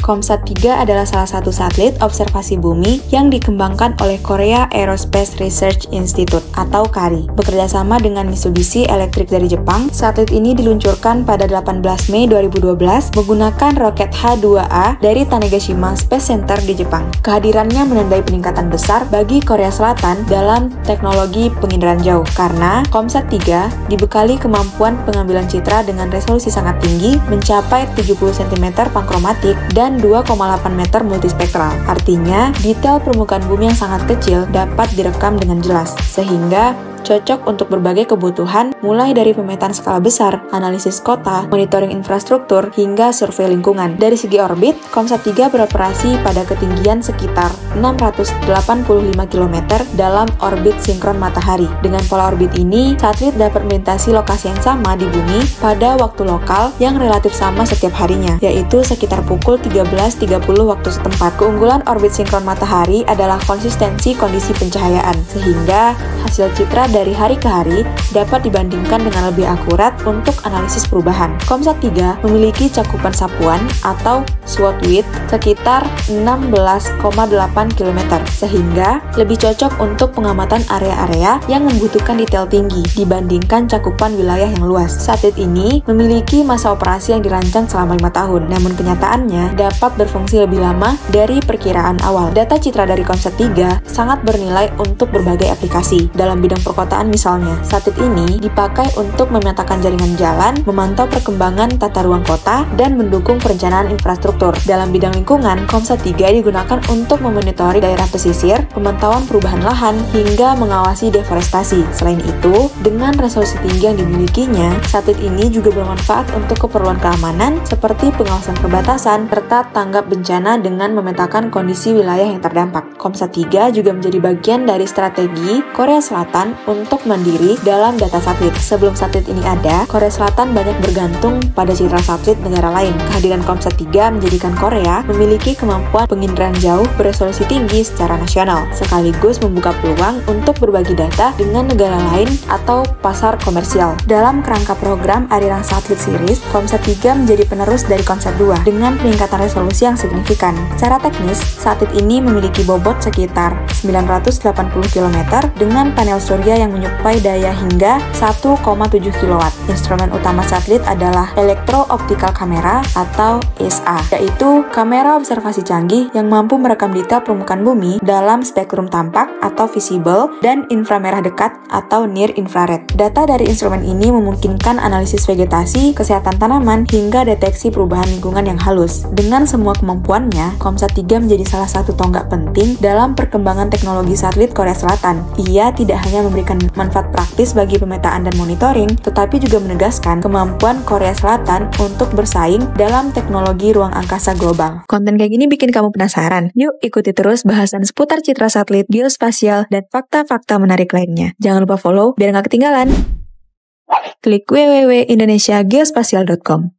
COMSAT-3 adalah salah satu satelit observasi bumi yang dikembangkan oleh Korea Aerospace Research Institute atau KARI. Bekerja sama dengan Mitsubishi Electric dari Jepang, satelit ini diluncurkan pada 18 Mei 2012 menggunakan roket H-2A dari Tanegashima Space Center di Jepang. Kehadirannya menandai peningkatan besar bagi Korea Selatan dalam teknologi penginderaan jauh karena COMSAT-3 dibekali kemampuan pengambilan citra dengan resolusi sangat tinggi mencapai 70 cm pankromatik dan 2,8 meter multispektral. Artinya, detail permukaan bumi yang sangat kecil dapat direkam dengan jelas, sehingga cocok untuk berbagai kebutuhan mulai dari pemetaan skala besar, analisis kota, monitoring infrastruktur, hingga survei lingkungan. Dari segi orbit, COMSAT-3 beroperasi pada ketinggian sekitar 685 km dalam orbit sinkron matahari. Dengan pola orbit ini, satelit dapat melintasi lokasi yang sama di bumi pada waktu lokal yang relatif sama setiap harinya, yaitu sekitar pukul 13.30 waktu setempat. Keunggulan orbit sinkron matahari adalah konsistensi kondisi pencahayaan, sehingga hasil citra dari hari ke hari dapat dibandingkan dengan lebih akurat untuk analisis perubahan. COMSAT-3 memiliki cakupan sapuan atau SWOT width sekitar 16,8 km, sehingga lebih cocok untuk pengamatan area-area yang membutuhkan detail tinggi dibandingkan cakupan wilayah yang luas. Satelit ini memiliki masa operasi yang dirancang selama 5 tahun, namun kenyataannya dapat berfungsi lebih lama dari perkiraan awal. Data citra dari COMSAT-3 sangat bernilai untuk berbagai aplikasi. Dalam bidang perkotaan misalnya, satelit ini dipakai untuk memetakan jaringan jalan, memantau perkembangan tata ruang kota, dan mendukung perencanaan infrastruktur. Dalam bidang lingkungan, COMSAT-3 digunakan untuk memonitori daerah pesisir, pemantauan perubahan lahan, hingga mengawasi deforestasi. Selain itu, dengan resolusi tinggi yang dimilikinya, satelit ini juga bermanfaat untuk keperluan keamanan seperti pengawasan perbatasan, serta tanggap bencana dengan memetakan kondisi wilayah yang terdampak. COMSAT-3 juga menjadi bagian dari strategi Korea Selatan untuk mandiri dalam data satelit. Sebelum satelit ini ada, Korea Selatan banyak bergantung pada citra satelit negara lain. Kehadiran COMSAT-3 menjadikan Korea memiliki kemampuan penginderaan jauh beresolusi tinggi secara nasional, sekaligus membuka peluang untuk berbagi data dengan negara lain atau pasar komersial. Dalam kerangka program Arirang Satelit Series, COMSAT-3 menjadi penerus dari COMSAT-2 dengan peningkatan resolusi yang signifikan. Secara teknis, satelit ini memiliki bobot sekitar 980 km dengan panel surya yang menyuplai daya hingga 1,7 kW. Instrumen utama satelit adalah Electro-Optical Camera atau ESA, yaitu kamera observasi canggih yang mampu merekam detail permukaan bumi dalam spektrum tampak atau visible dan inframerah dekat atau near infrared. Data dari instrumen ini memungkinkan analisis vegetasi, kesehatan tanaman, hingga deteksi perubahan lingkungan yang halus. Dengan semua kemampuannya, COMSAT-3 menjadi salah satu tonggak penting dalam perkembangan teknologi satelit Korea Selatan. Ia tidak hanya memberikan manfaat praktis bagi pemetaan dan monitoring, tetapi juga menegaskan kemampuan Korea Selatan untuk bersaing dalam teknologi ruang angkasa global. Konten kayak gini bikin kamu penasaran? Yuk ikuti terus bahasan seputar citra satelit, geospasial, dan fakta-fakta menarik lainnya. Jangan lupa follow biar nggak ketinggalan. Klik www.indonesiageospasial.com.